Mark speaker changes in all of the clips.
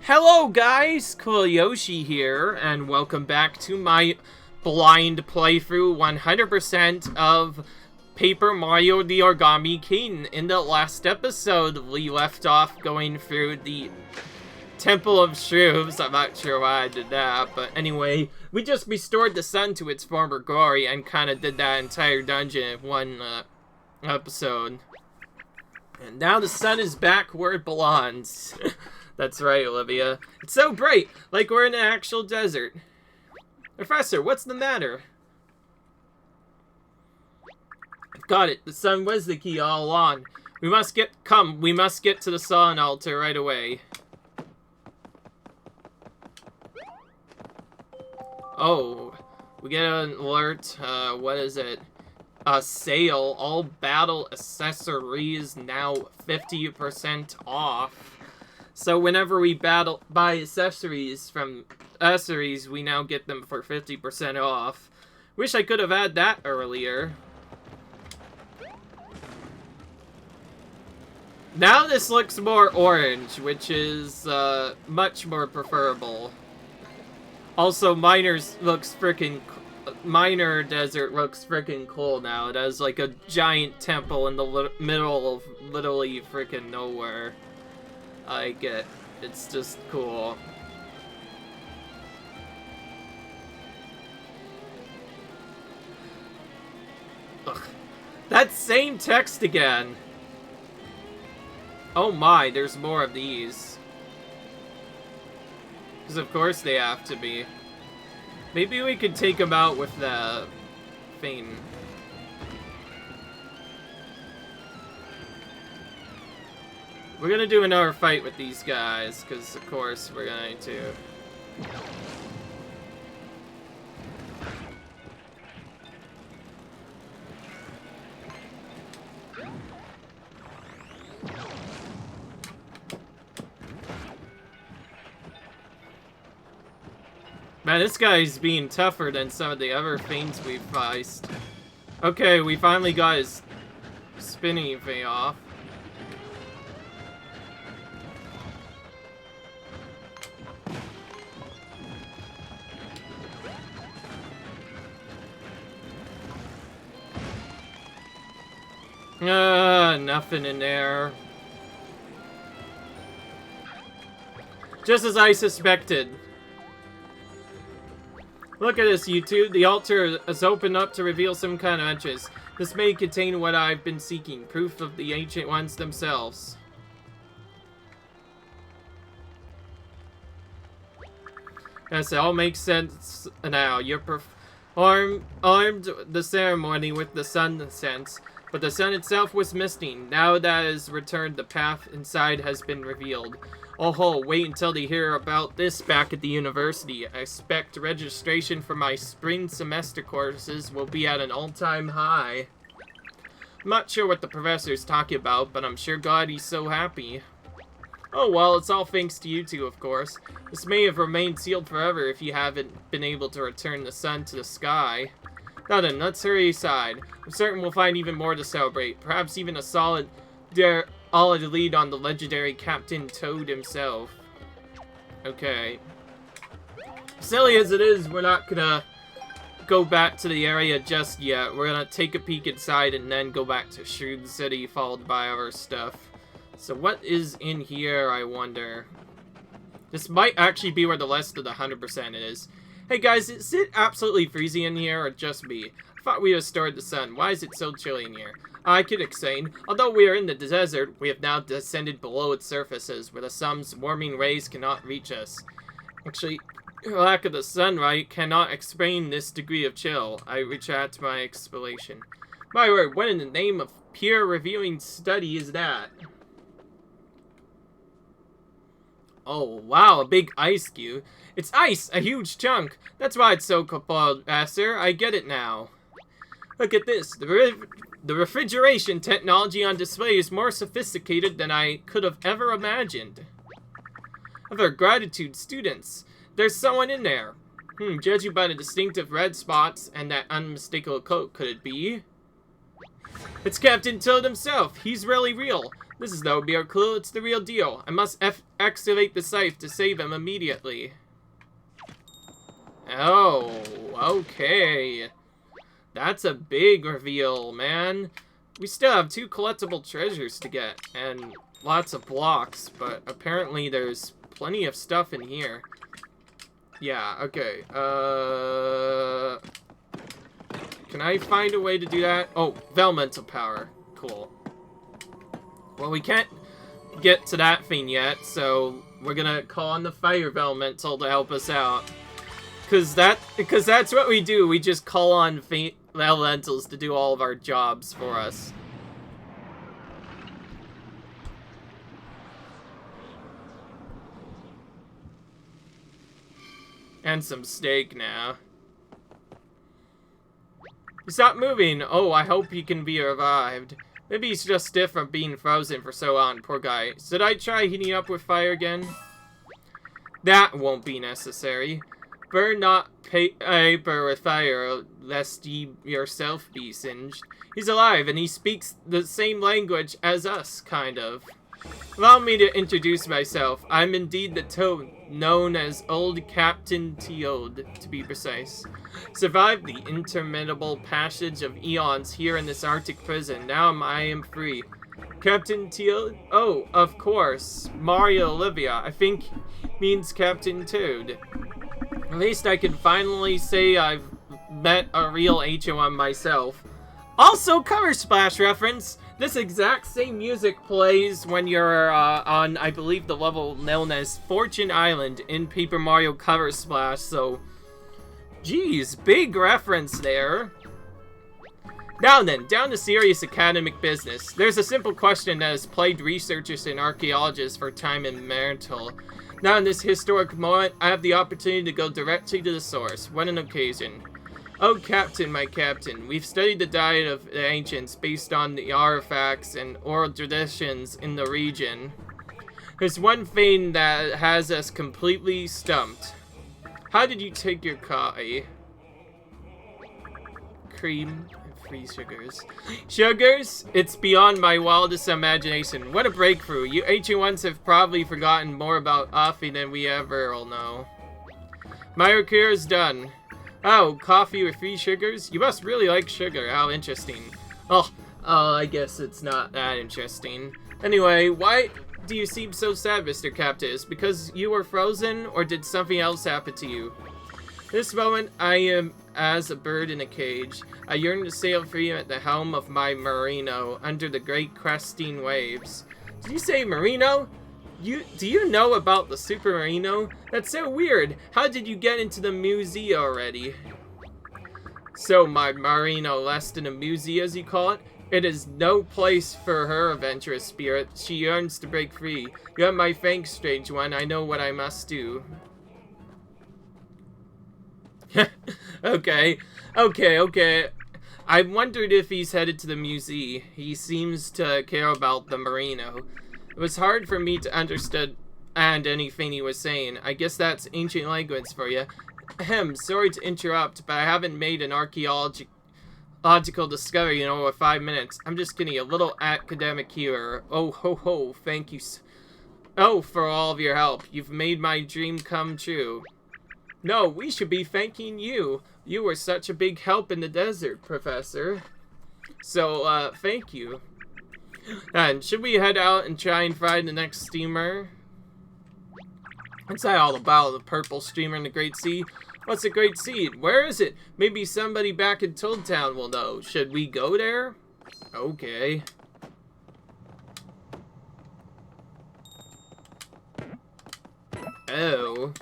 Speaker 1: Hello guys, Cool Yoshi here, and welcome back to my blind playthrough 100% of Paper Mario the Origami King. In the last episode, we left off going through the Temple of Shrooms. I'm not sure why I did that, but anyway, we just restored the sun to its former glory and kind of did that entire dungeon in one episode. And now the sun is back where it belongs. That's right, Olivia. It's so bright, like we're in an actual desert. Professor, what's the matter? I've got it. The sun was the key all along. We must get to the sun altar right away. Oh, we get an alert. What is it? A sale. All battle accessories now 50% off. So whenever we buy accessories from accessories, we now get them for 50% off. Wish I could have had that earlier. Now this looks more orange, which is much more preferable. Also, Minor Desert looks freaking cool now. It has like a giant temple in the middle of literally freaking nowhere. I get. It's just cool. Ugh. That same text again. Oh my, there's more of these. Because of course they have to be. Maybe we could take them out with the thing. We're gonna do another fight with these guys, because of course we're going to. Man, this guy's being tougher than some of the other things we've faced. Okay, we finally got his spinning thing off. Nothing in there. Just as I suspected. Look at this, YouTube. The altar is opened up to reveal some kind of entrance. This may contain what I've been seeking, proof of the ancient ones themselves. Yes, it all makes sense now. You're armed the ceremony with the sun sense. But the sun itself was missing. Now that it has returned, the path inside has been revealed. Oh ho, wait until they hear about this back at the university. I expect registration for my spring semester courses will be at an all-time high. I'm not sure what the professor's talking about, but I'm sure God he's so happy. Oh well, it's all thanks to you two, of course. This may have remained sealed forever if you haven't been able to return the sun to the sky. Now then, let's hurry aside. I'm certain we'll find even more to celebrate. Perhaps even a solid lead on the legendary Captain Toad himself. Okay. Silly as it is, we're not gonna go back to the area just yet. We're gonna take a peek inside and then go back to Shrood City, followed by our stuff. So what is in here, I wonder? This might actually be where the rest of the 100% is. Hey guys, is it absolutely freezing in here, or just me? I thought we restored the sun. Why is it so chilly in here? I could explain. Although we are in the desert, we have now descended below its surfaces, where the sun's warming rays cannot reach us. Actually, the lack of the sunlight cannot explain this degree of chill. I retract my explanation. My word, what in the name of peer-reviewing study is that? Oh, wow, a big ice cube. It's ice, a huge chunk. That's why it's so cold, Master. I get it now. Look at this. The refrigeration technology on display is more sophisticated than I could have ever imagined. Other gratitude, students. There's someone in there. Judging by the distinctive red spots and that unmistakable coat, could it be? It's Captain Toad himself. He's really real. This is no mere clue, it's the real deal. I must activate the safe to save him immediately. Oh, okay. That's a big reveal, man. We still have 2 collectible treasures to get, and lots of blocks, but apparently there's plenty of stuff in here. Yeah, okay. Can I find a way to do that? Oh, Velmental power. Cool. Well, we can't get to that thing yet, so we're gonna call on the Fire Velmental to help us out. Because that's what we do. We just call on Elementals to do all of our jobs for us. And some steak now. Stop moving! Oh, I hope he can be revived. Maybe he's just stiff from being frozen for so long, poor guy. Should I try heating up with fire again? That won't be necessary. Burn not paper with fire, lest ye yourself be singed. He's alive, and he speaks the same language as us, kind of. Allow me to introduce myself. I'm indeed the Toad, known as Old Captain Teod, to be precise. Survived the interminable passage of eons here in this Arctic prison. Now I am free. Captain Teod? Oh, of course. Mario Olivia. I think means Captain Toad. At least I can finally say I've met a real HOM myself. Also, Cover Splash reference. This exact same music plays when you're on, I believe, the level known as Fortune Island in Paper Mario Cover Splash, so... Geez, big reference there. Now then, down to serious academic business. There's a simple question that has plagued researchers and archaeologists for time immemorial. Now in this historic moment, I have the opportunity to go directly to the source. What an occasion. Oh, Captain, my Captain, we've studied the diet of the ancients based on the artifacts and oral traditions in the region. There's one thing that has us completely stumped. How did you take your coffee? Cream and free sugars. Sugars? It's beyond my wildest imagination. What a breakthrough. You ancient have probably forgotten more about coffee than we ever will know. My cure is done. Oh, coffee with free sugars? You must really like sugar. How interesting. Oh, I guess it's not that interesting. Anyway, why do you seem so sad, Mr. Captain? Because you were frozen, or did something else happen to you? This moment, I am as a bird in a cage. I yearn to sail free at the helm of my merino, under the great cresting waves. Did you say merino? Do you know about the Super Merino? That's so weird. How did you get into the museum already? So my merino left in a museum, as you call it? It is no place for her adventurous spirit. She yearns to break free. You have my thanks, strange one. I know what I must do. Okay. I wondered if he's headed to the museum. He seems to care about the merino. It was hard for me to understand anything he was saying. I guess that's ancient language for you. Ahem, sorry to interrupt, but I haven't made an archaeological discovery in over 5 minutes. I'm just getting a little academic here. Oh, ho, ho, thank you. Oh, for all of your help. You've made my dream come true. No, we should be thanking you. You were such a big help in the desert, Professor. So, thank you. And should we head out and try and find the next steamer? What's that all about? The purple steamer in the Great Sea? What's the Great Sea? Where is it? Maybe somebody back in Toad Town will know. Should we go there? Okay. Oh.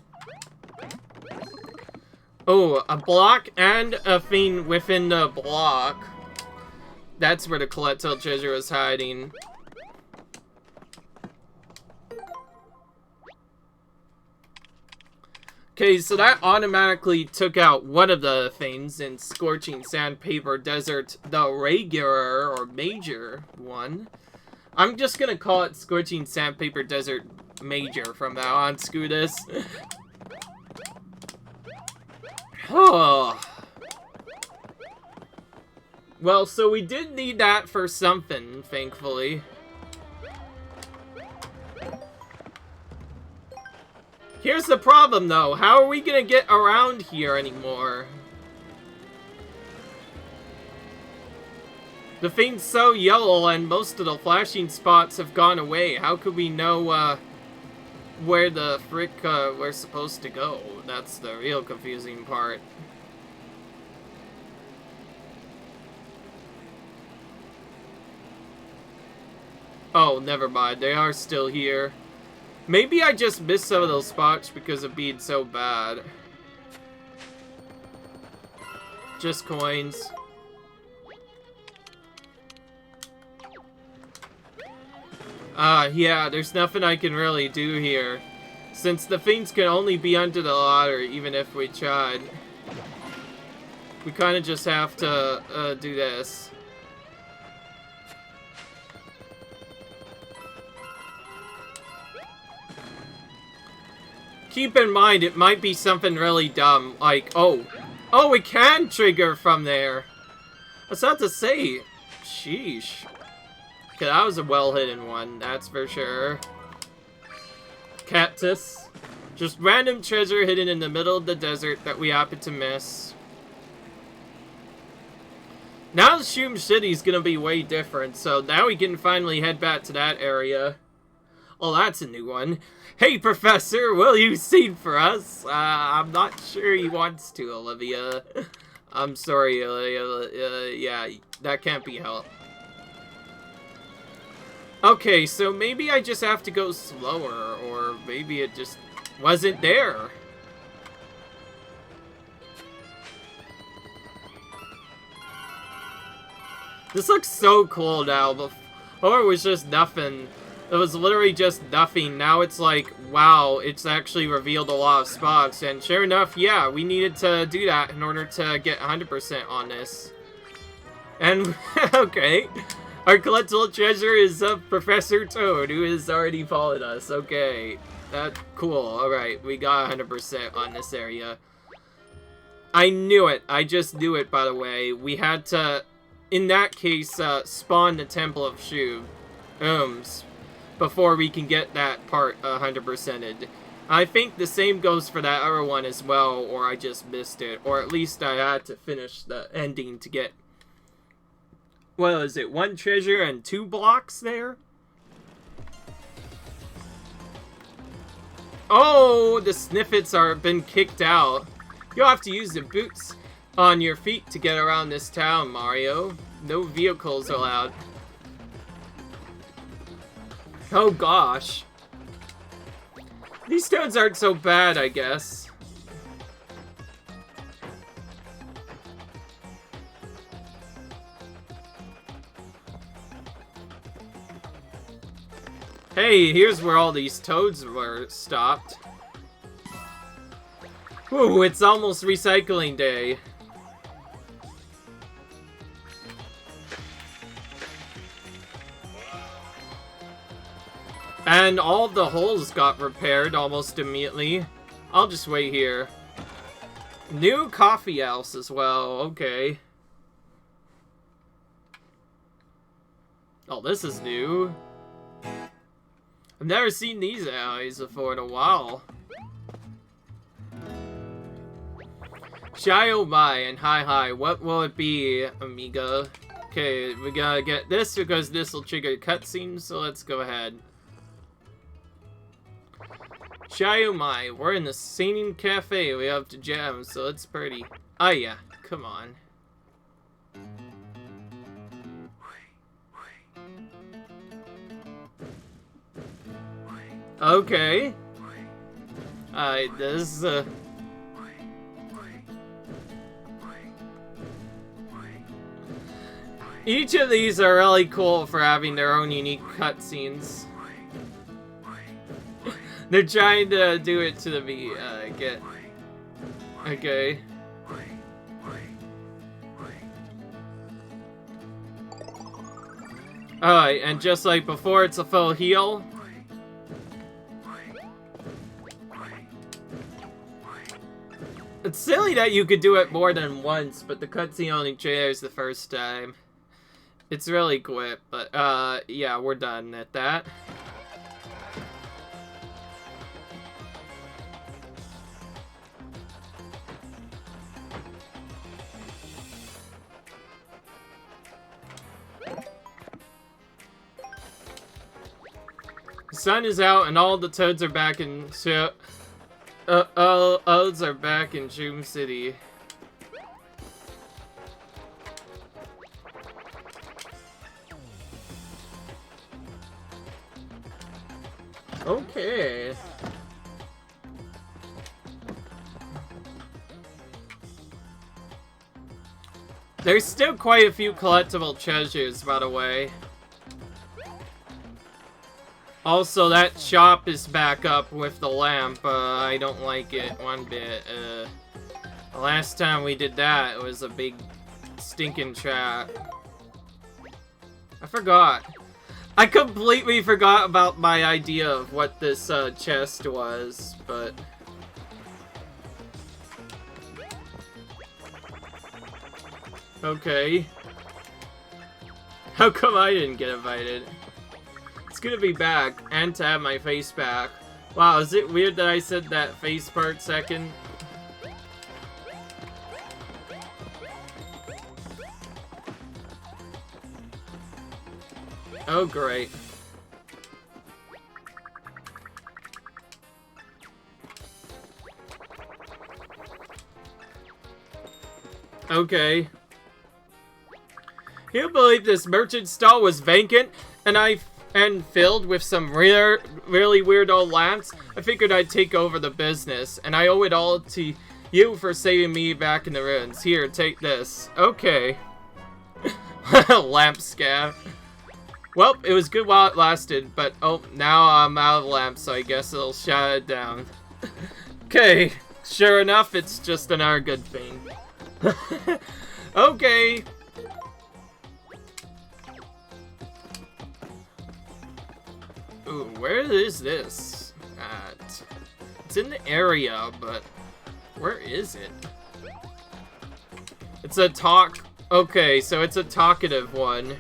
Speaker 1: Oh, a block and a thing within the block. That's where the collectible treasure was hiding. Okay, so that automatically took out one of the things in Scorching Sandpaper Desert, the regular or major one. I'm just gonna call it Scorching Sandpaper Desert Major from now on, screw this. Oh. Well, so we did need that for something, thankfully. Here's the problem, though. How are we gonna get around here anymore? The thing's so yellow, and most of the flashing spots have gone away. How could we know, where the frick, we're supposed to go? That's the real confusing part. Oh, never mind. They are still here. Maybe I just missed some of those spots because of being so bad. Just coins. Yeah, there's nothing I can really do here. Since the things can only be under the ladder, even if we tried. We kind of just have to, do this. Keep in mind, it might be something really dumb, like, oh, it can trigger from there. What's that to say? Sheesh. Okay, that was a well-hidden one, that's for sure. Cactus. Just random treasure hidden in the middle of the desert that we happen to miss. Now the Shroom City's gonna be way different, so now we can finally head back to that area. Oh, that's a new one. Hey, Professor, will you sing for us? I'm not sure he wants to, Olivia. I'm sorry, Olivia. Yeah, that can't be helped. Okay, so maybe I just have to go slower, or maybe it just wasn't there. This looks so cool now. Before it was just nothing. It was literally just nothing. Now it's like, wow, it's actually revealed a lot of spots. And sure enough, yeah, we needed to do that in order to get 100% on this. And, okay. Our collectible treasure is Professor Toad, who has already followed us. Okay. That's cool. Alright, we got 100% on this area. I knew it. I just knew it, by the way. We had to, in that case, spawn the Temple of Shrooms before we can get that part 100%ed. I think the same goes for that other one as well, or I just missed it. Or at least I had to finish the ending to get, what was it, 1 treasure and 2 blocks there? Oh, the Sniffets are been kicked out. You'll have to use the boots on your feet to get around this town, Mario. No vehicles allowed. Oh gosh. These stones aren't so bad, I guess. Hey, here's where all these toads were stopped. Ooh, it's almost recycling day. And all the holes got repaired almost immediately. I'll just wait here. New coffee house as well, okay. Oh, this is new. I've never seen these alleys before in a while. Shy oh my and hi, what will it be, amiga? Okay, we gotta get this because this will trigger cutscenes, so let's go ahead. Shy oh my, we're in the singing cafe, we have to jam, so it's pretty. Oh yeah, come on. Okay. This is each of these are really cool for having their own unique cutscenes. They're trying to do it to me, get... Okay. Alright, and just like before, it's a full heal. It's silly that you could do it more than once, but the cutscene only triggers the first time. It's really quick, but, yeah, we're done at that. sun is out and all the toads are back in all toads are back in Zoom City. Okay. There's still quite a few collectible treasures, by the way. Also, that shop is back up with the lamp. I don't like it one bit. The last time we did that, it was a big stinking trap. I forgot. I completely forgot about my idea of what this chest was, but... Okay. How come I didn't get invited? It's good to be back, and to have my face back. Wow, is it weird that I said that face part second? Oh, great. Okay. You believe this merchant stall was vacant and filled with some really weird old lamps? I figured I'd take over the business, and I owe it all to you for saving me back in the ruins. Here, take this. Okay. Lamp scam. Well, it was good while it lasted, but oh, now I'm out of lamps, so I guess it'll shut it down. Okay, sure enough, it's just another good thing. Okay. Ooh, where is this at? It's in the area, but where is it? It's a okay, so it's a talkative one.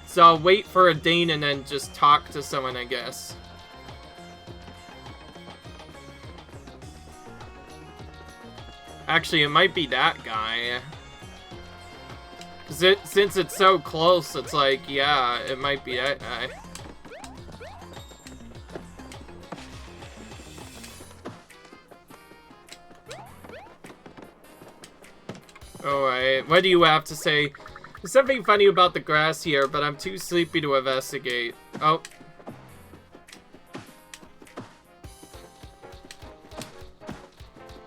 Speaker 1: So I'll wait for a Dane and then just talk to someone, I guess. Actually, it might be that guy. Since it's so close, it's like, yeah, it might be that guy. Alright, what do you have to say? There's something funny about the grass here, but I'm too sleepy to investigate. Oh.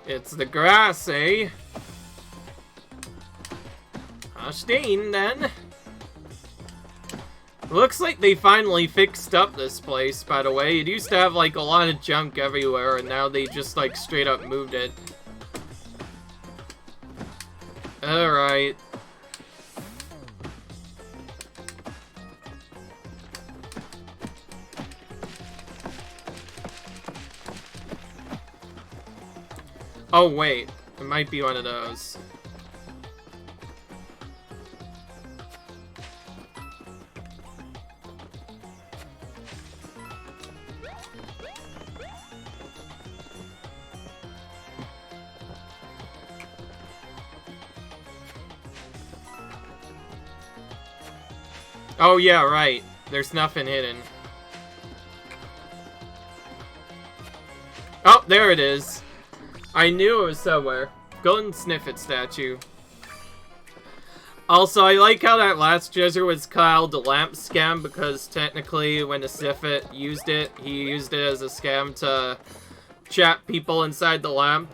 Speaker 1: It's the grass, eh? Stein, then. Looks like they finally fixed up this place, by the way. It used to have, like, a lot of junk everywhere, and now they just, like, straight up moved it. Alright. Oh, wait. It might be one of those. Oh, yeah, right. There's nothing hidden. Oh, there it is. I knew it was somewhere. Go and sniff it, statue. Also, I like how that last treasure was called the lamp scam, because technically when the Sniffit used it, he used it as a scam to trap people inside the lamp,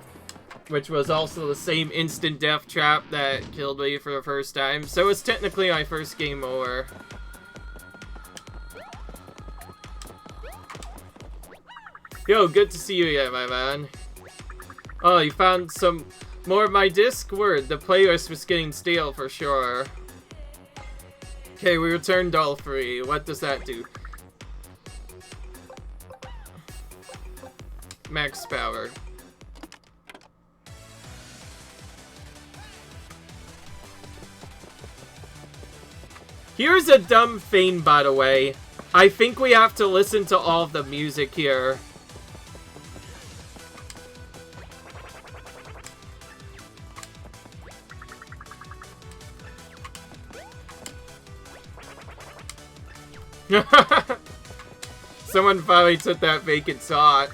Speaker 1: which was also the same instant death trap that killed me for the first time. So it's technically my first game over. Yo, good to see you again, my man. Oh, you found some more of my disc? Word, the playlist was getting stale for sure. Okay, we returned all three. What does that do? Max power. Here's a dumb thing, by the way. I think we have to listen to all of the music here. Someone finally took that vacant spot.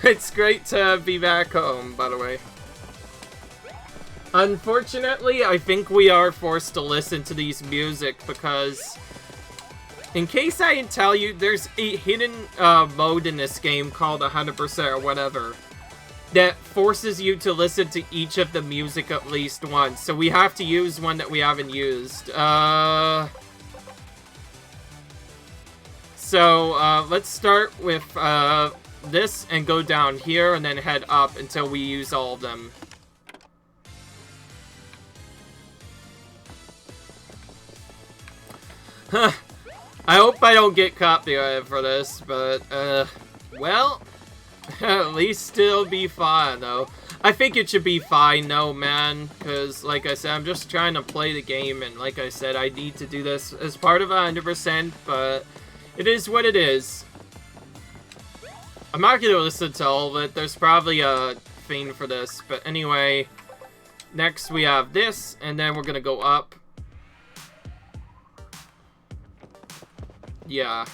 Speaker 1: It's great to be back home, by the way. Unfortunately, I think we are forced to listen to these music because, in case I didn't tell you, there's a hidden mode in this game called 100% or whatever that forces you to listen to each of the music at least once. So we have to use one that we haven't used. So let's start with this and go down here and then head up until we use all of them. Huh. I hope I don't get copyrighted for this, but, well, at least it'll be fine, though. I think it should be fine, though, man, because, like I said, I'm just trying to play the game, and like I said, I need to do this as part of 100%, but it is what it is. I'm not going to listen to all of it. There's probably a thing for this, but anyway, next we have this, and then we're going to go up. Yeah.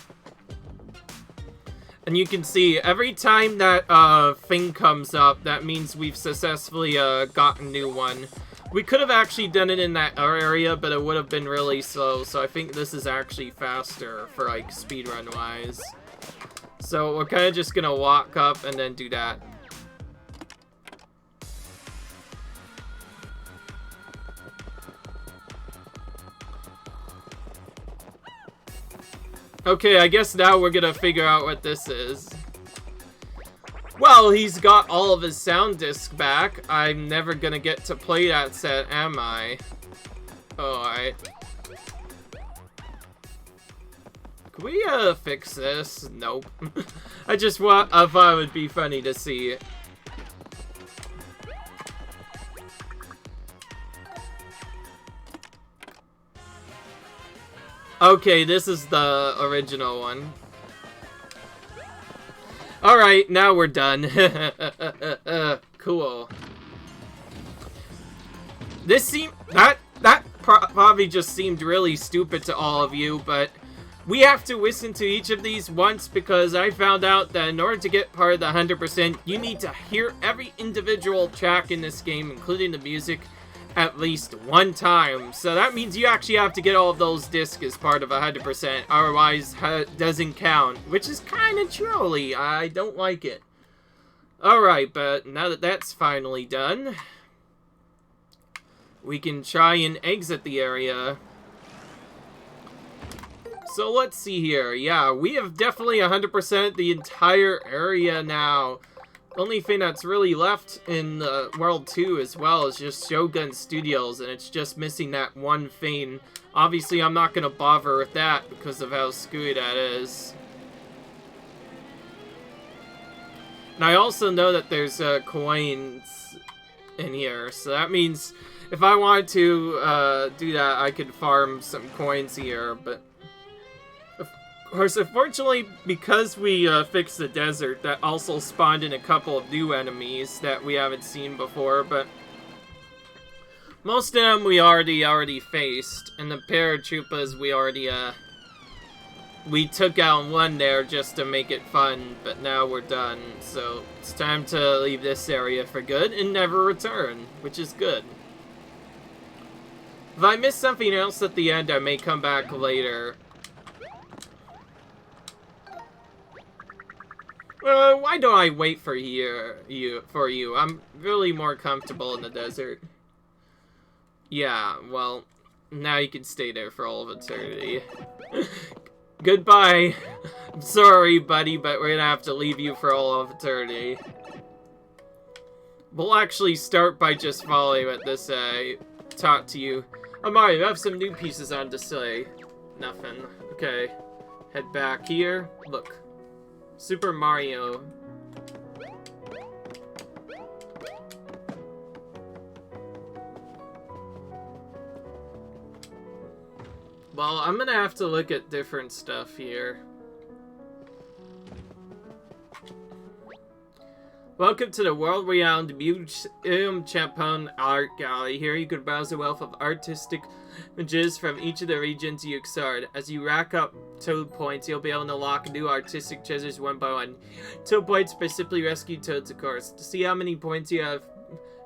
Speaker 1: And you can see, every time that thing comes up, that means we've successfully gotten a new one. We could have actually done it in that area, but it would have been really slow, so I think this is actually faster for, like, speedrun-wise. So we're kind of just gonna walk up and then do that. Okay, I guess now we're gonna figure out what this is. Well, he's got all of his sound discs back. I'm never gonna get to play that set, am I? Alright. Can we, fix this? Nope. I thought it would be funny to see it. Okay, this is the original one. Alright, now we're done. Cool. That probably just seemed really stupid to all of you, but we have to listen to each of these once because I found out that in order to get part of the 100%, you need to hear every individual track in this game, including the music, at least one time. So that means you actually have to get all of those discs as part of 100%, otherwise it doesn't count, which is kind of trolly. I don't like it. Alright, but now that that's finally done, we can try and exit the area. So let's see here. Yeah, we have definitely 100% the entire area now. The only thing that's really left in World 2 as well is just Shogun Studios, and it's just missing that one thing. Obviously, I'm not going to bother with that because of how screwy that is. And I also know that there's coins in here, so that means if I wanted to do that, I could farm some coins here, but of course, unfortunately, because we fixed the desert, that also spawned in a couple of new enemies that we haven't seen before, but most of them we already faced, and the paratroopers we took out one there just to make it fun, but now we're done, so it's time to leave this area for good and never return, which is good. If I miss something else at the end, I may come back later. Why don't I wait for you? I'm really more comfortable in the desert. Yeah, well, now you can stay there for all of eternity. Goodbye. I'm sorry, buddy, but we're gonna have to leave you for all of eternity. We'll actually start by just following what this taught to you. Oh, Mario, you have some new pieces on display. Nothing. Okay. Head back here. Look. Super Mario. Well, I'm gonna have to look at different stuff here. Welcome to the world-renowned Museum Chapon Art Gallery. Here you can browse a wealth of artistic images from each of the regions you explored. As you rack up toad points, you'll be able to unlock new artistic treasures one by one. Toad points by simply rescue toads, of course. To see how many points you have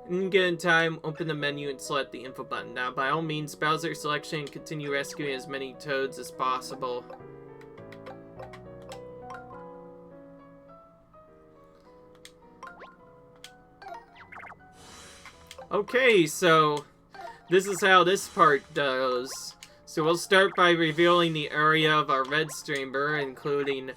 Speaker 1: in given time, open the menu and select the info button. Now, by all means, browse your selection and continue rescuing as many toads as possible. Okay, so this is how this part goes. So we'll start by revealing the area of our red streamer, including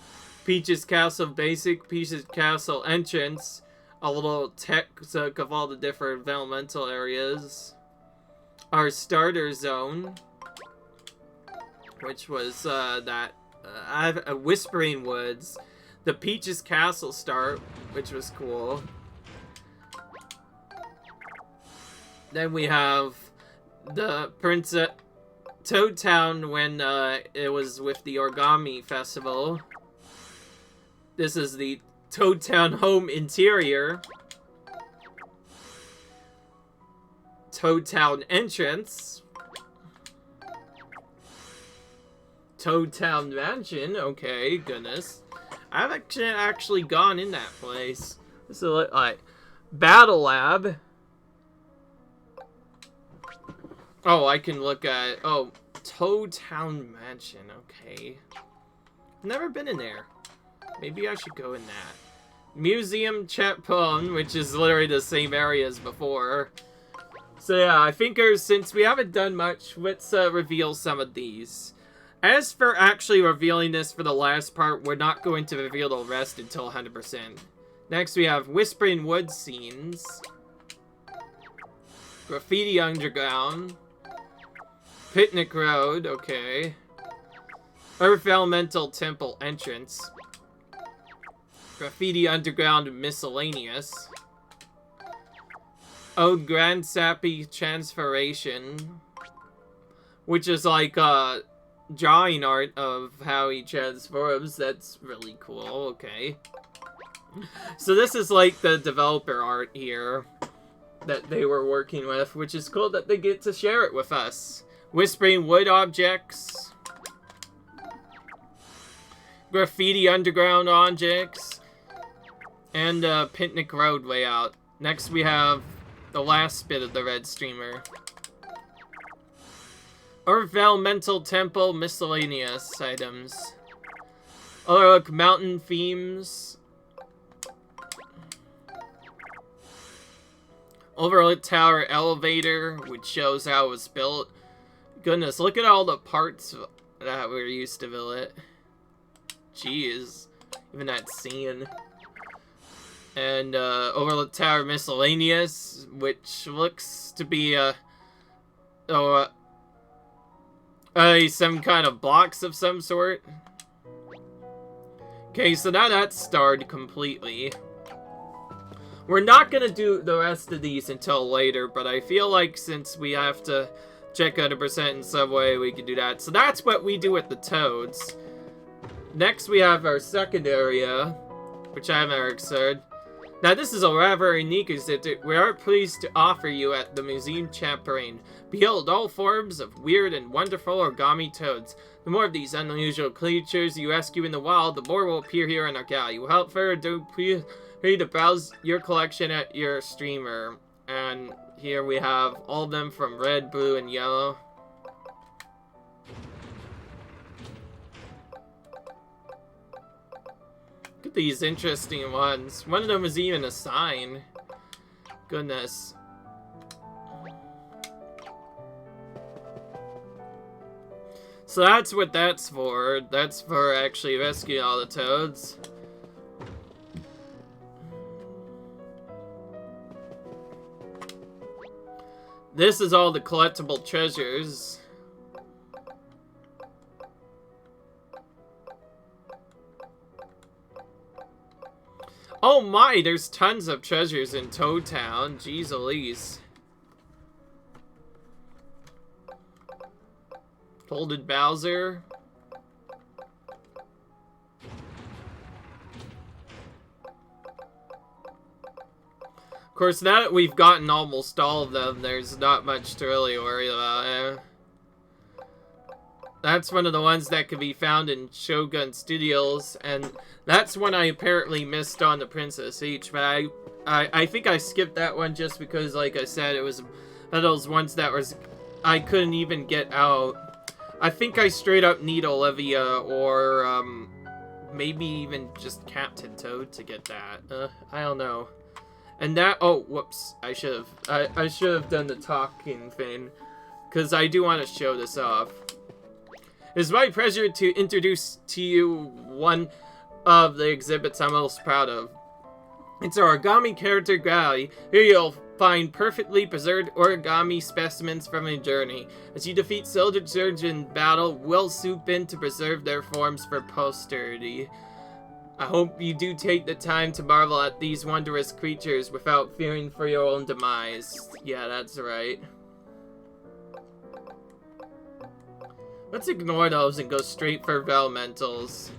Speaker 1: Peach's Castle Basic, Peach's Castle Entrance, a little text of all the different developmental areas, our starter zone, which was Whispering Woods, the Peach's Castle start, which was cool. Then we have the Princess Toad Town when it was with the Origami Festival. This is the Toad Town home interior. Toad Town entrance. Toad Town mansion. Okay, goodness. I've actually gone in that place. This is like Battle Lab. Oh, I can look at... Oh, Toad Town Mansion. Okay. Never been in there. Maybe I should go in that. Museum Chapon, which is literally the same area as before. So yeah, I think since we haven't done much, let's reveal some of these. As for actually revealing this for the last part, we're not going to reveal the rest until 100%. Next we have Whispering Woods scenes. Graffiti Underground. Picnic Road, okay. Earth Elemental Temple entrance. Graffiti Underground Miscellaneous. Ode Grand Sappy Transformation. Which is like drawing art of how he transforms. That's really cool, okay. So this is like the developer art here that they were working with, which is cool that they get to share it with us. Whispering Wood objects. Graffiti Underground objects. And Picnic Road layout. Next we have the last bit of the red streamer. Earth Elemental Temple miscellaneous items. Overlook Mountain themes. Overlook Tower elevator, which shows how it was built. Goodness, look at all the parts that were used to build it. Jeez. Even that scene. And Overlook Tower miscellaneous, which looks to be some kind of blocks of some sort. Okay, so now that's starred completely. We're not gonna do the rest of these until later, but I feel like since we have to check 100% in some way, we can do that. So that's what we do with the toads. Next, we have our second area, which I haven't explored. Now, this is a rather unique exhibit we are pleased to offer you at the Museum Chapon. Behold all forms of weird and wonderful origami toads. The more of these unusual creatures you rescue in the wild, the more will appear here in our gallery. Without further ado, please ready to browse your collection at your streamer. And here we have all of them from red, blue, and yellow. Look at these interesting ones. One of them is even a sign. Goodness. So that's what that's for. That's for actually rescuing all the toads. This is all the collectible treasures. Oh my, there's tons of treasures in Toad Town. Jeez Elise. Folded Bowser. course, now that we've gotten almost all of them, there's not much to really worry about. That's one of the ones that can be found in Shogun Studios, and that's one I apparently missed on the Princess H, but I think I skipped that one just because, like I said, it was one of those ones that I couldn't even get out. I think I straight up need Olivia or maybe even just Captain Toad to get that. I don't know. And that, oh, whoops, I should have done the talking thing, because I do want to show this off. It's my pleasure to introduce to you one of the exhibits I'm most proud of. It's our Origami Character Gallery. Here you'll find perfectly preserved origami specimens from a journey. As you defeat soldiers in battle, we'll swoop in to preserve their forms for posterity. I hope you do take the time to marvel at these wondrous creatures without fearing for your own demise. Yeah, that's right. Let's ignore those and go straight for Velmentals.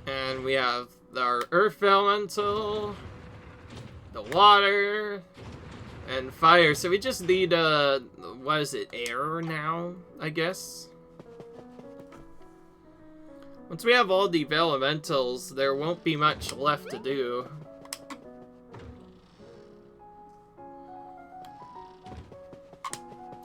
Speaker 1: And we have our Earth Elemental, the Water, and Fire. So we just need, what is it, Air now, I guess? Once we have all the Elementals, there won't be much left to do.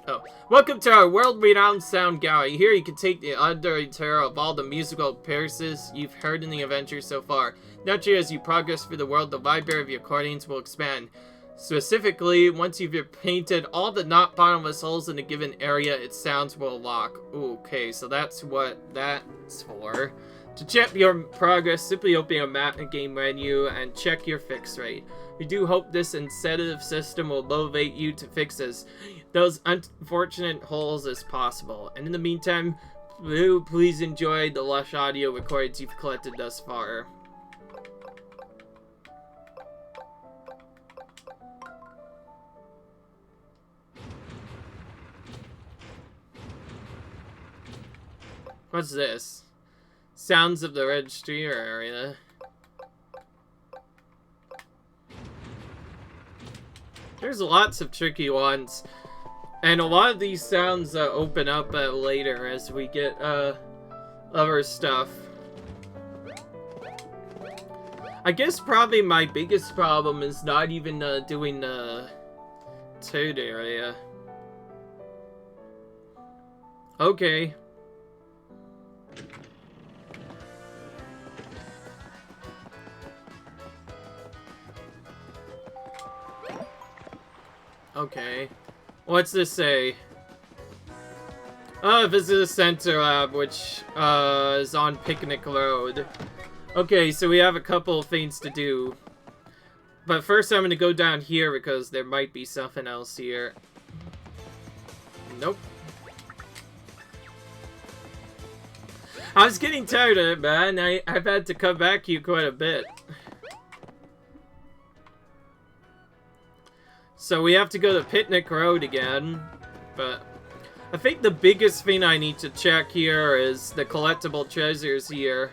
Speaker 1: Oh, welcome to our world-renowned sound gallery. Here you can take the undying terror of all the musical appearances you've heard in the adventure so far. Naturally, as you progress through the world, the library of your recordings will expand. Specifically, once you've painted all the not bottomless holes in a given area, its sounds will lock. Ooh, okay, so that's what that's for. To check your progress, simply open a map and game menu and check your fix rate. We do hope this incentive system will motivate you to fix those unfortunate holes as possible. And in the meantime, please enjoy the lush audio recordings you've collected thus far. What's this? Sounds of the registry area. There's lots of tricky ones. And a lot of these sounds open up later as we get other stuff. I guess probably my biggest problem is not even doing the Toad area. Okay. Okay. What's this say? Visit the Center Lab, which is on Picnic Road. Okay, so we have a couple of things to do. But first I'm gonna go down here because there might be something else here. Nope. I was getting tired of it, man. I've had to come back here quite a bit. So we have to go to Picnic Road again, but I think the biggest thing I need to check here is the collectible treasures here.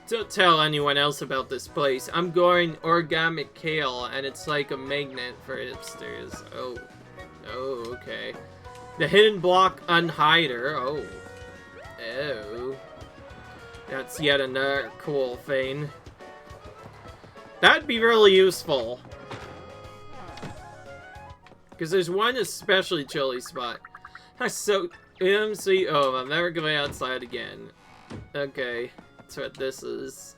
Speaker 1: Don't tell anyone else about this place. I'm going Origami Kale, and it's like a magnet for hipsters. Oh, okay. The Hidden Block Unhider. Oh. That's yet another cool thing. That'd be really useful. Because there's one especially chilly spot. So, oh, I'm never going outside again. Okay, that's what this is.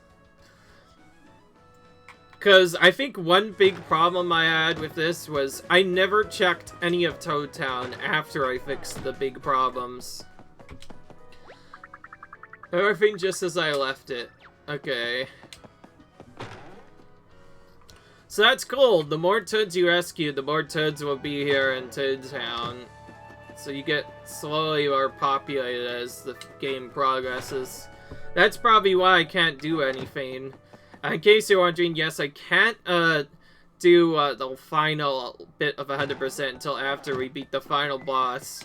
Speaker 1: Because I think one big problem I had with this was I never checked any of Toad Town after I fixed the big problems. Everything just as I left it. Okay. So that's cool. The more Toads you rescue, the more Toads will be here in Toad Town. So you get slowly more populated as the game progresses. That's probably why I can't do anything. In case you're wondering, yes, I can't do the final bit of 100% until after we beat the final boss.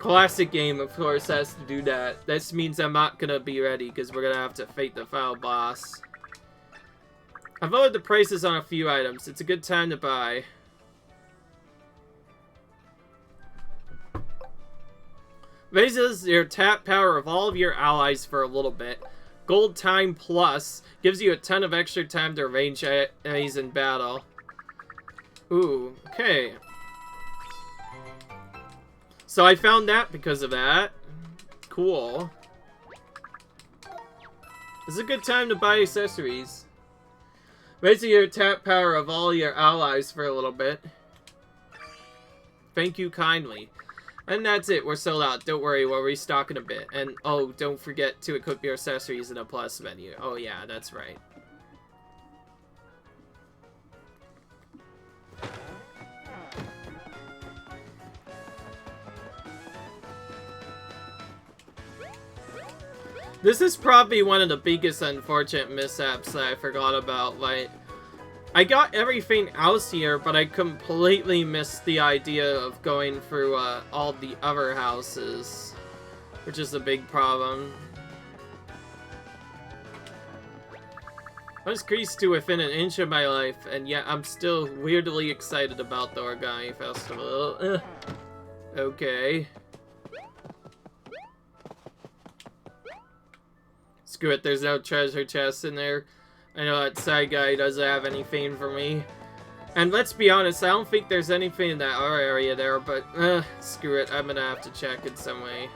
Speaker 1: Classic game, of course, has to do that. This means I'm not gonna be ready, because we're gonna have to fight the final boss. I've lowered the prices on a few items. It's a good time to buy. Raises your tap power of all of your allies for a little bit. Gold time plus gives you a ton of extra time to range enemies in battle. Ooh, okay. So I found that because of that. Cool. It's a good time to buy accessories. Raising your tap power of all your allies for a little bit. Thank you kindly. And that's it, we're sold out. Don't worry, we'll restock in a bit. And, oh, don't forget to equip your accessories in a plus menu. Oh yeah, that's right. This is probably one of the biggest unfortunate mishaps that I forgot about. Like, I got everything else here, but I completely missed the idea of going through all the other houses, which is a big problem. I was creased to within an inch of my life, and yet I'm still weirdly excited about the Origami Festival. Okay. Screw it, there's no treasure chest in there. I know that side guy doesn't have anything for me. And let's be honest, I don't think there's anything in that other area there, but screw it, I'm gonna have to check in some way.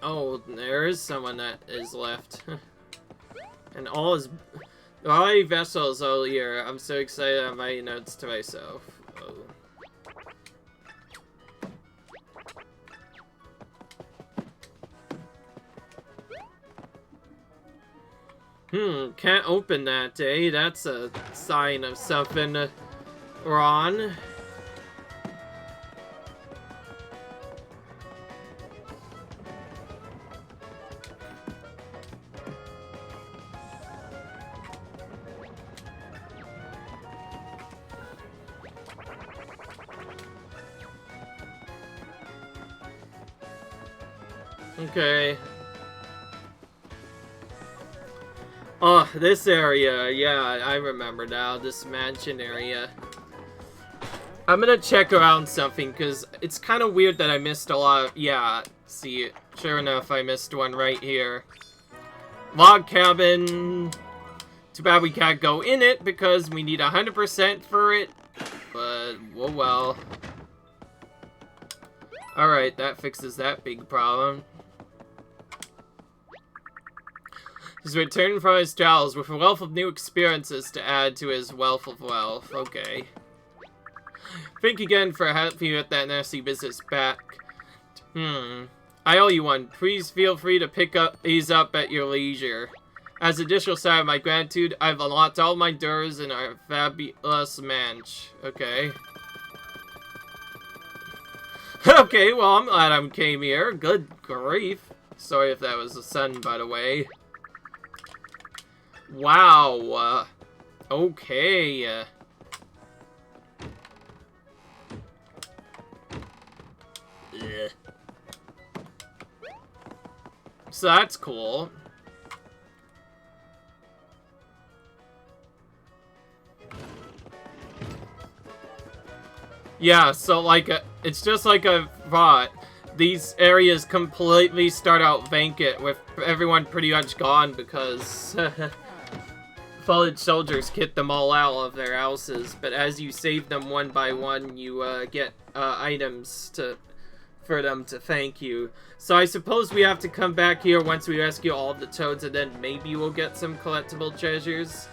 Speaker 1: Oh, there is someone that is left. And all his vessels all here. I'm so excited I'm writing notes to myself. Oh. Can't open that, eh? That's a sign of something wrong. Okay. Oh, this area. Yeah, I remember now. This mansion area. I'm gonna check around something, because it's kind of weird that I missed a lot of... Yeah, see, sure enough, I missed one right here. Log cabin. Too bad we can't go in it, because we need 100% for it. But, oh well. Alright, that fixes that big problem. He's returned from his travels with a wealth of new experiences to add to his wealth of wealth. Okay. Thank you again for helping you with that nasty business back. I owe you one. Please feel free to pick up these up at your leisure. As additional sign of my gratitude, I've unlocked all my doors in our fabulous manch. Okay. Okay, well, I'm glad I came here. Good grief. Sorry if that was the sun, by the way. Wow. Okay. Yeah. So that's cool. Yeah, so like, it's just like a thought. These areas completely start out vacant with everyone pretty much gone because fallen soldiers kicked them all out of their houses. But as you save them one by one, you get items for them to thank you. So I suppose we have to come back here once we rescue all of the toads, and then maybe we'll get some collectible treasures.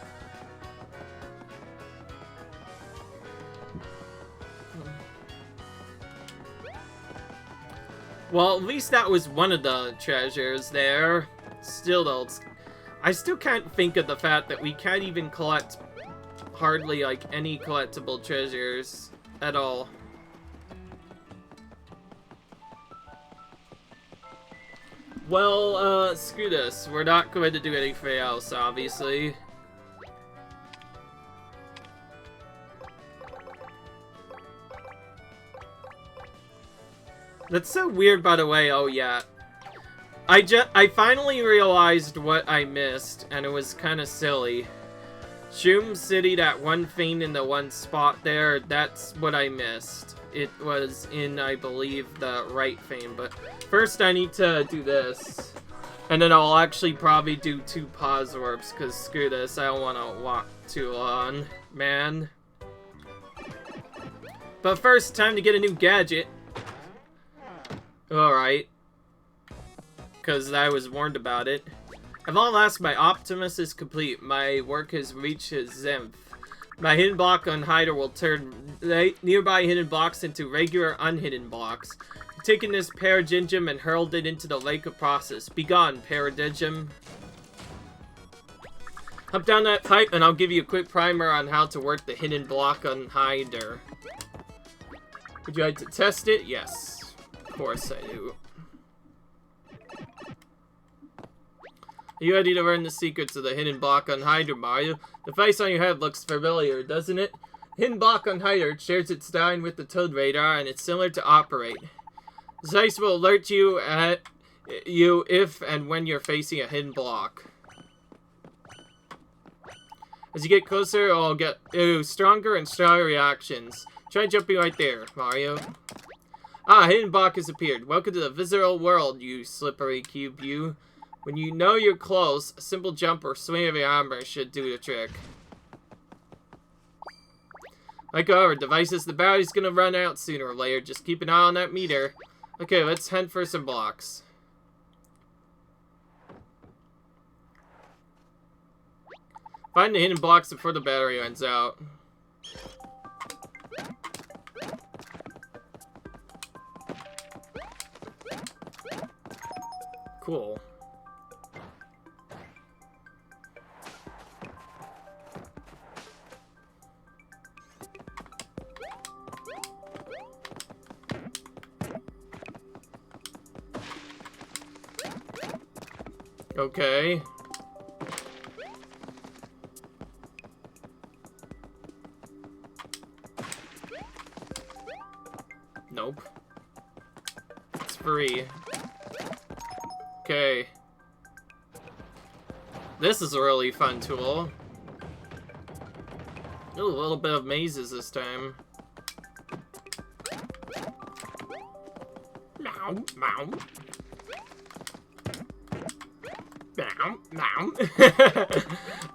Speaker 1: Well, at least that was one of the treasures there. Still though, I still can't think of the fact that we can't even collect hardly like any collectible treasures at all. Well, screw this. We're not going to do anything else, obviously. That's so weird, by the way. Oh, yeah. I finally realized what I missed, and it was kind of silly. Shroom City, that one thing in the one spot there, that's what I missed. It was in, I believe, the right thing, but first I need to do this. And then I'll actually probably do 2 pause orbs, because screw this, I don't want to walk too long, man. But first, time to get a new gadget. Alright. Because I was warned about it. At long last, my Optimus is complete. My work has reached its zenith. My hidden block on Hider will turn nearby hidden blocks into regular unhidden blocks. I've taken this Paradigm and hurled it into the lake of process. Begone, Paradigm. Hop down that pipe and I'll give you a quick primer on how to work the hidden block on Hider. Would you like to test it? Yes. Of course I do. Are you ready to learn the secrets of the hidden block on Hider, Mario? The face on your head looks familiar, doesn't it? Hidden block on Hider shares its design with the Toad radar, and it's similar to Operate. The face will alert you if and when you're facing a hidden block. As you get closer, it'll get stronger and stronger reactions. Try jumping right there, Mario. Ah, hidden block has appeared. Welcome to the visceral world, you slippery cube, you. When you know you're close, a simple jump or swing of your armor should do the trick. Like our devices, the battery's gonna run out sooner or later. Just keep an eye on that meter. Okay, let's hunt for some blocks. Find the hidden blocks before the battery runs out. Cool. Okay. Nope. It's free. Okay. This is a really fun tool. Ooh, a little bit of mazes this time. Meow, meow. Meow, meow.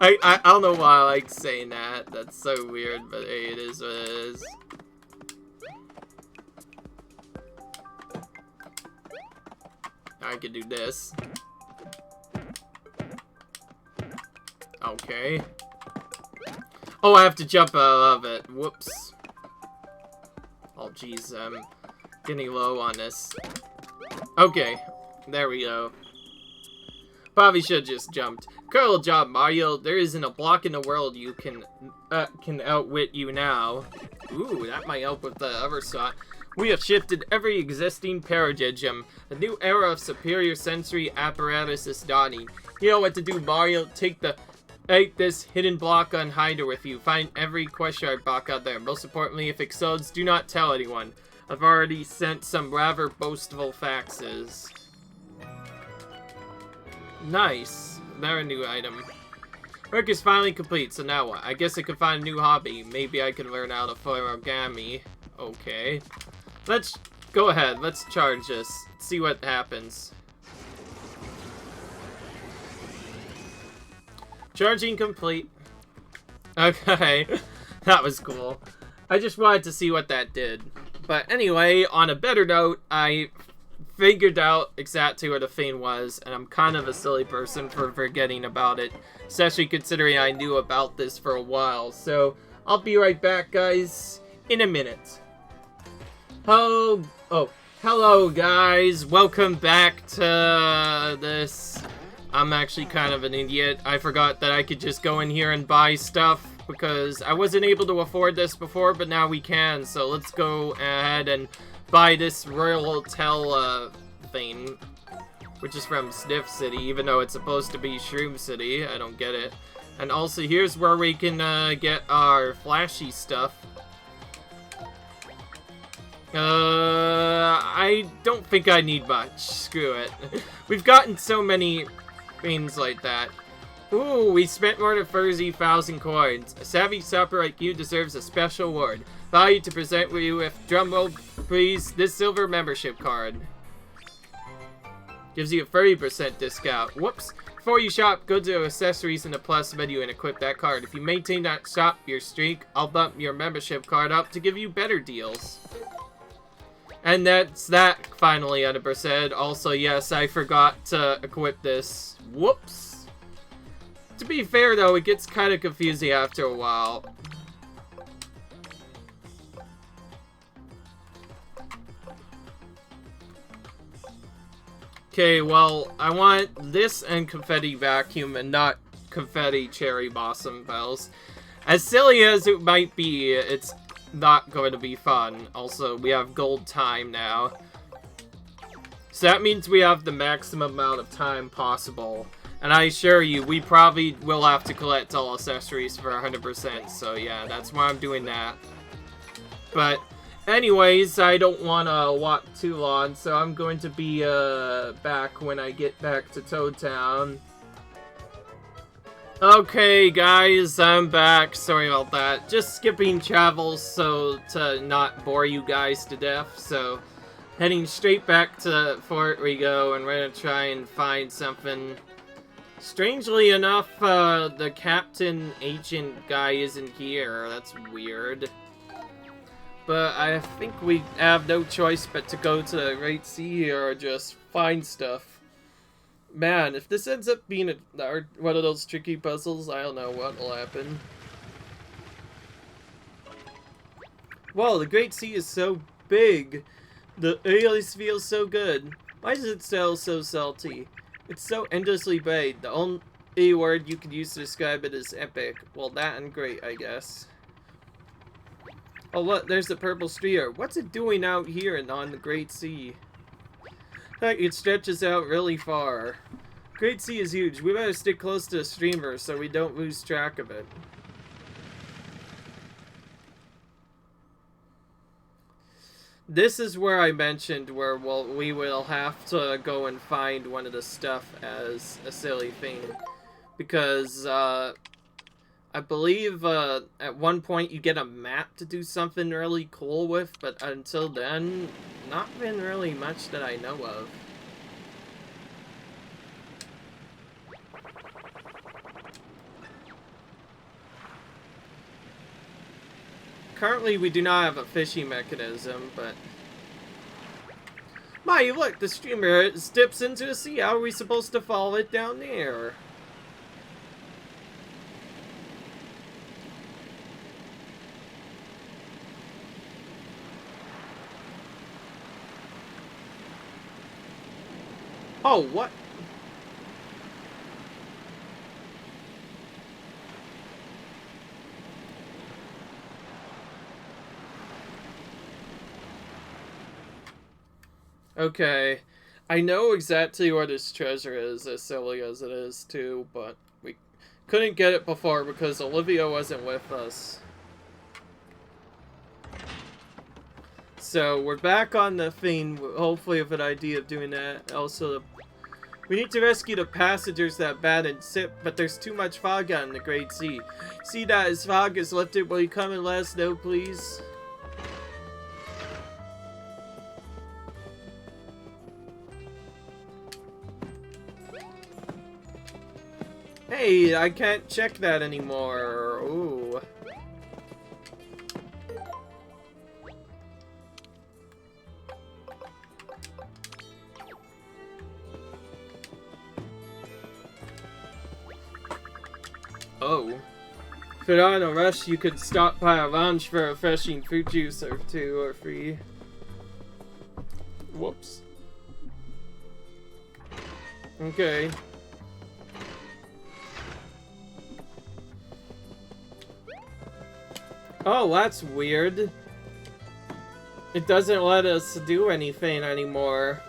Speaker 1: I don't know why I like saying that. That's so weird, but hey, it is what it is. I could do this. Okay. Oh, I have to jump out of it. Whoops. Oh, jeez, I'm getting low on this. Okay, there we go. Probably should have just jumped. Cool job, Mario. There isn't a block in the world you can outwit you now. Ooh, that might help with the other shot. We have shifted every existing paradigm. A new era of superior sensory apparatus is dawning. You know what to do, Mario. Take this hidden block on Hider with you. Find every question art block out there. Most importantly, if it explodes, do not tell anyone. I've already sent some rather boastful faxes. Nice. Another new item. Work is finally complete, so now what? I guess I could find a new hobby. Maybe I can learn how to form origami. Okay. Let's go ahead. Let's charge this. See what happens. Charging complete. Okay. That was cool. I just wanted to see what that did. But anyway, on a better note, I figured out exactly what the thing was, and I'm kind of a silly person for forgetting about it, especially considering I knew about this for a while. So I'll be right back, guys, in a minute. Hello guys, welcome back to this. I'm actually kind of an idiot. I forgot that I could just go in here and buy stuff because I wasn't able to afford this before, but now we can. So let's go ahead and buy this Royal Hotel thing, which is from Sniff City, even though it's supposed to be Shroom City. I don't get it. And also, here's where we can get our flashy stuff. I don't think I need much. Screw it. We've gotten so many things like that. Ooh, we spent more than 30,000 coins. A savvy shopper like you deserves a special award. Value to present you with, drumroll please, this silver membership card. Gives you a 30% discount. Whoops. Before you shop, go to accessories in the plus menu and equip that card. If you maintain that shop your streak, I'll bump your membership card up to give you better deals. And that's that, finally, 100%. Also, yes, I forgot to equip this. Whoops. To be fair, though, it gets kind of confusing after a while. Okay, well, I want this and confetti vacuum and not confetti cherry blossom bells. As silly as it might be, it's not going to be fun. Also, we have gold time now. So that means we have the maximum amount of time possible. And I assure you, we probably will have to collect all accessories for 100%. So yeah, that's why I'm doing that. But anyways, I don't want to walk too long, so I'm going to be back when I get back to Toad Town. Okay, guys, I'm back. Sorry about that. Just skipping travels so to not bore you guys to death. So, heading straight back to Fort Rigo, and we're gonna try and find something. Strangely enough, the captain agent guy isn't here. That's weird. But I think we have no choice but to go to the Great Sea or just find stuff. Man, if this ends up being one of those tricky puzzles, I don't know what will happen. Whoa, the Great Sea is so big. The always feels so good. Why does it smell so salty? It's so endlessly big. The only word you could use to describe it is epic. Well, that and great, I guess. Oh look, there's the purple sphere. What's it doing out here and on the Great Sea? It stretches out really far. Great Sea is huge. We better stick close to the streamer so we don't lose track of it. This is where I mentioned where we will have to go and find one of the stuff as a silly thing. Because, I believe at one point you get a map to do something really cool with, but until then, not been really much that I know of. Currently we do not have a fishing mechanism, but... My, look, the streamer dips into the sea. How are we supposed to follow it down there? Oh, what? Okay. I know exactly where this treasure is, as silly as it is, too, but we couldn't get it before because Olivia wasn't with us. So, we're back on the thing, hopefully with an idea of doing that. Also, we need to rescue the passengers that abandoned ship, but there's too much fog out in the Great Sea. See that as fog is lifted, will you come and let us know, please? Hey, I can't check that anymore. Ooh. Oh. If you're not in a rush, you could stop by a lounge for a refreshing fruit juice or two or free. Whoops. Okay. Oh, that's weird. It doesn't let us do anything anymore.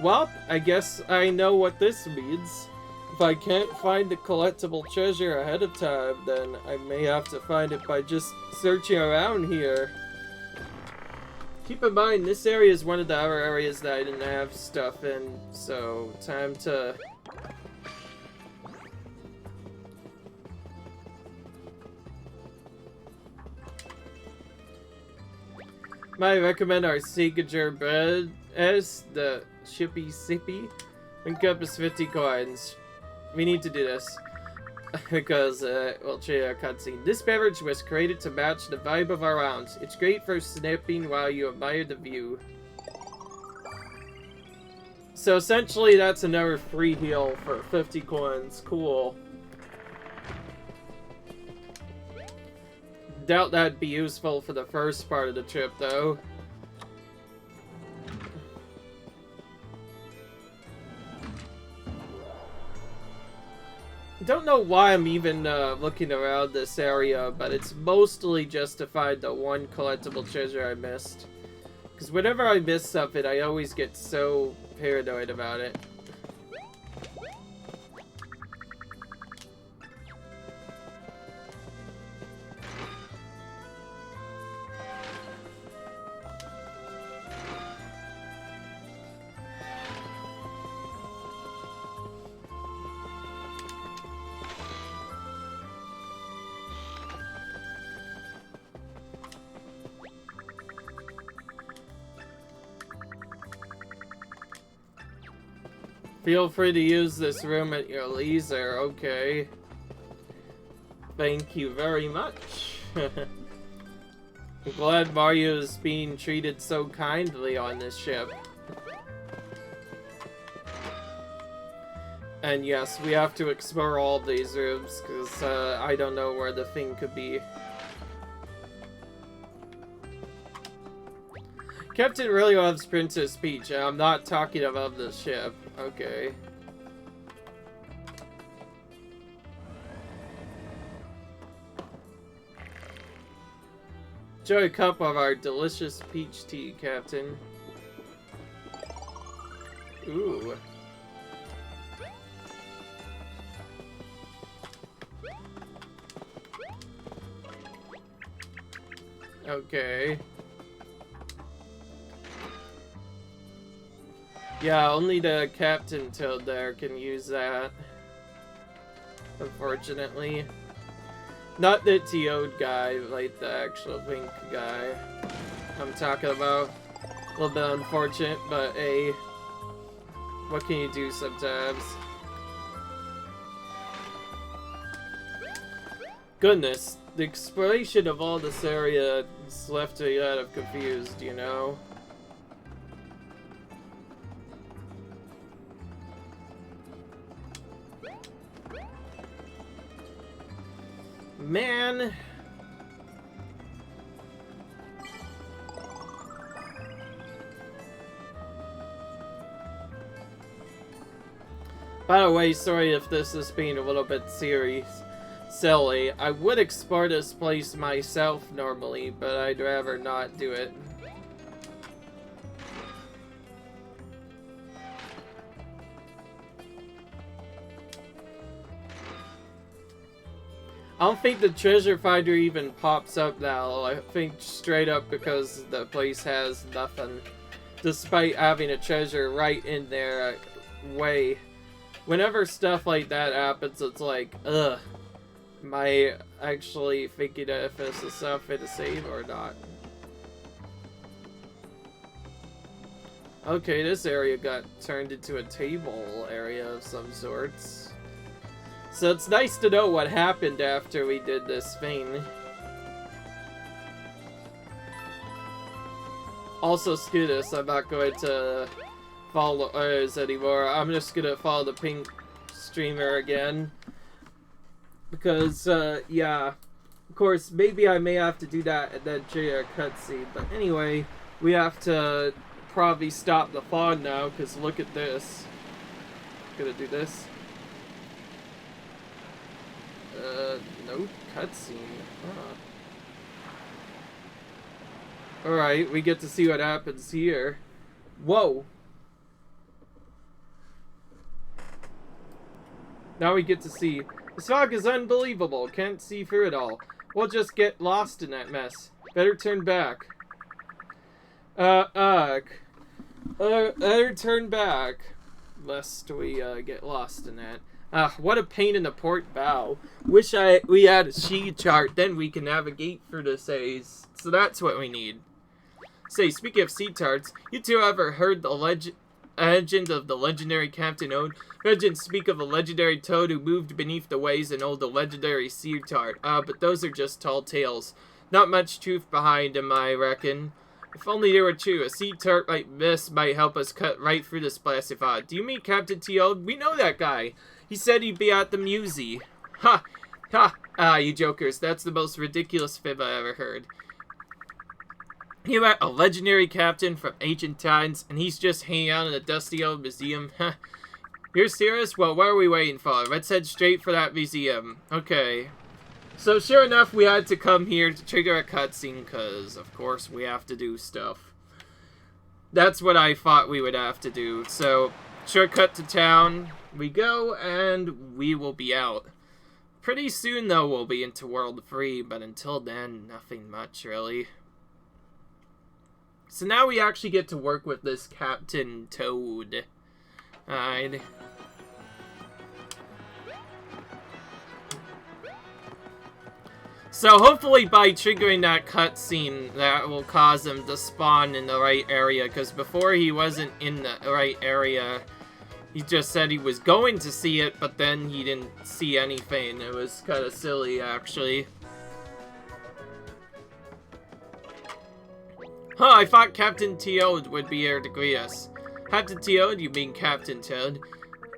Speaker 1: Well, I guess I know what this means. If I can't find the collectible treasure ahead of time, then I may have to find it by just searching around here. Keep in mind, this area is one of the other areas that I didn't have stuff in, so time to... Might recommend our signature bread as the Shippy Sippy. Link up is 50 coins. We need to do this. Because, we'll show you a cutscene. This beverage was created to match the vibe of our lounge. It's great for snipping while you admire the view. So essentially, that's another free heal for 50 coins. Cool. Doubt that'd be useful for the first part of the trip, though. Don't know why I'm even looking around this area, but it's mostly just to find the one collectible treasure I missed. Because whenever I miss something, I always get so paranoid about it. Feel free to use this room at your leisure, okay. Thank you very much. I'm glad Mario is being treated so kindly on this ship. And yes, we have to explore all these rooms, because I don't know where the thing could be. Captain really loves Princess Peach, and I'm not talking about the ship. Okay. Enjoy a cup of our delicious peach tea, Captain. Ooh. Okay. Yeah, only the Captain Toad there can use that. Unfortunately. Not the Toad guy, like the actual pink guy I'm talking about. A little bit unfortunate, but hey, what can you do sometimes? Goodness, the exploration of all this area has left me out of confused, you know? Man. By the way, sorry if this is being a little bit silly. I would explore this place myself normally, but I'd rather not do it. I don't think the treasure finder even pops up now. I think straight up because the place has nothing. Despite having a treasure right in their way. Whenever stuff like that happens, it's like, ugh. Am I actually thinking if this is something to save or not? Okay, this area got turned into a table area of some sorts. So it's nice to know what happened after we did this thing. Also, screw this, I'm not going to follow others anymore. I'm just gonna follow the pink streamer again. Because, yeah. Of course, maybe I may have to do that and then show you a cutscene. But anyway, we have to probably stop the fog now, because look at this. Gonna do this. No cutscene. Huh. Alright, we get to see what happens here. Whoa! Now we get to see. This fog is unbelievable. Can't see through it all. We'll just get lost in that mess. Better turn back. Turn back, lest we, get lost in that. What a pain in the port bow. Wish we had a sheet chart, then we can navigate through the seas. So that's what we need. Say, speaking of sea charts, you two ever heard the legend of the legendary Captain Ode? Legends speak of a legendary toad who moved beneath the waves and owned the legendary sea chart. But those are just tall tales. Not much truth behind them, I reckon. If only they were true, a sea chart like this might help us cut right through this classified. Do you mean Captain T.O.? We know that guy. He said he'd be at the musée. Ha! Ha! Ah, you jokers, that's the most ridiculous fib I ever heard. You met a legendary captain from ancient times, and he's just hanging out in a dusty old museum. Huh. You're serious? Well, what are we waiting for? Let's head straight for that museum. Okay. So, sure enough, we had to come here to trigger a cutscene, because, of course, we have to do stuff. That's what I thought we would have to do. So, shortcut to town we go, and we will be out. Pretty soon, though, we'll be into World 3, but until then, nothing much, really. So now we actually get to work with this Captain Toad. Alright. So hopefully by triggering that cutscene, that will cause him to spawn in the right area, because before he wasn't in the right area. He just said he was going to see it, but then he didn't see anything. It was kind of silly, actually. Huh, I thought Captain Toad would be here to greet us. Captain Toad? You mean Captain Toad?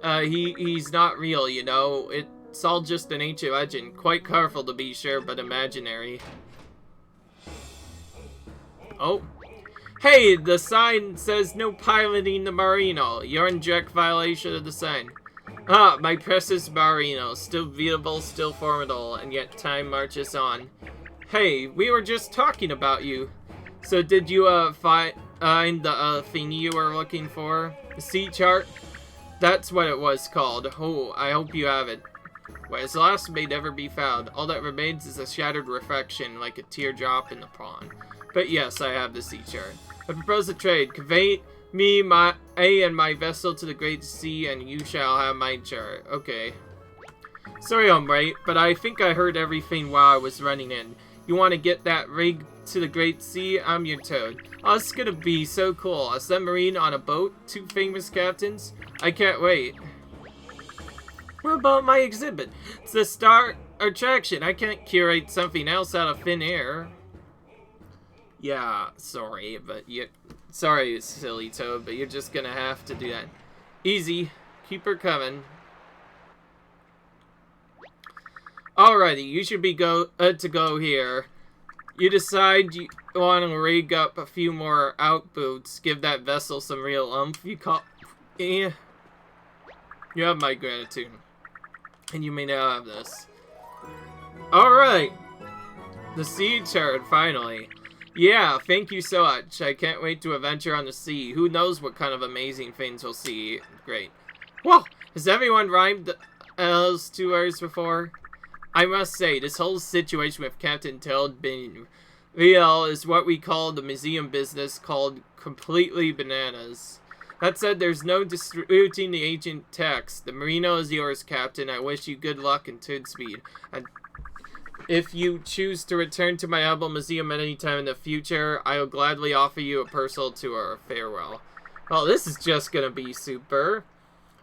Speaker 1: He's not real, you know. It's all just an ancient legend. Quite colorful to be sure, but imaginary. Oh. Hey, the sign says no piloting the Marino. You're in direct violation of the sign. Ah, my precious Marino. Still beatable, still formidable, and yet time marches on. Hey, we were just talking about you. So did you, find the, thing you were looking for? The sea chart? That's what it was called. Oh, I hope you have it. What is lost may never be found. All that remains is a shattered reflection, like a teardrop in the pond. But yes, I have the sea chart. I propose a trade. Convey me and my vessel to the great sea, and you shall have my chart. Okay. Sorry I'm late, but I think I heard everything while I was running in. You want to get that rig to the Great Sea? I'm your Toad. Oh, it's gonna be so cool. A submarine on a boat? Two famous captains? I can't wait. What about my exhibit? It's the star attraction. I can't curate something else out of thin air. Yeah, sorry, but sorry, silly Toad, but you're just gonna have to do that. Easy. Keep her coming. Alrighty, you should be to go here. You decide you want to rig up a few more outboats, give that vessel some real oomph. You have my gratitude. And you may now have this. Alright! The sea chart, finally. Yeah, thank you so much. I can't wait to adventure on the sea. Who knows what kind of amazing things we'll see. Great. Whoa! Has everyone rhymed those 2 words before? I must say, this whole situation with Captain Toad being real is what we call the museum business called completely bananas. That said, there's no disputing the ancient text. The Marino is yours, Captain. I wish you good luck and good speed. And if you choose to return to my humble museum at any time in the future, I will gladly offer you a personal tour. Farewell. Well, this is just gonna be super.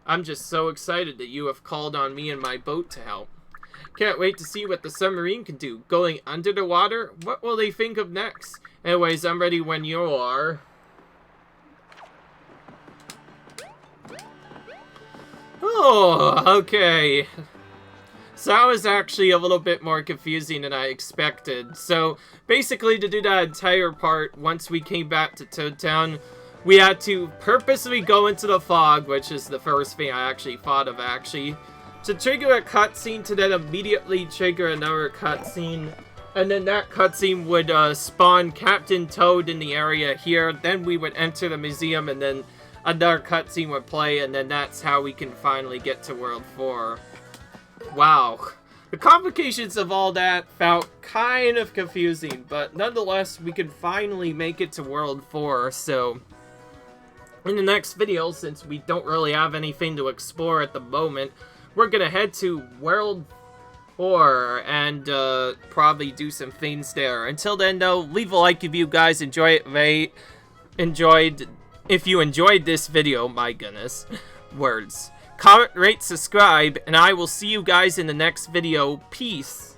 Speaker 1: I'm just so excited that you have called on me and my boat to help. Can't wait to see what the submarine can do. Going under the water? What will they think of next? Anyways, I'm ready when you are. Oh, okay. So that was actually a little bit more confusing than I expected. So, basically, to do that entire part, once we came back to Toad Town, we had to purposely go into the fog, which is the first thing I actually thought of, to trigger a cutscene to then immediately trigger another cutscene. And then that cutscene would spawn Captain Toad in the area here. Then we would enter the museum and then another cutscene would play. And then that's how we can finally get to World 4. Wow. The complications of all that felt kind of confusing, but nonetheless, we could finally make it to World 4, so... In the next video, since we don't really have anything to explore at the moment, we're gonna head to World 4 and probably do some things there. Until then, though, leave a like if you guys enjoyed if you enjoyed this video. My goodness, words. Comment, rate, subscribe, and I will see you guys in the next video. Peace.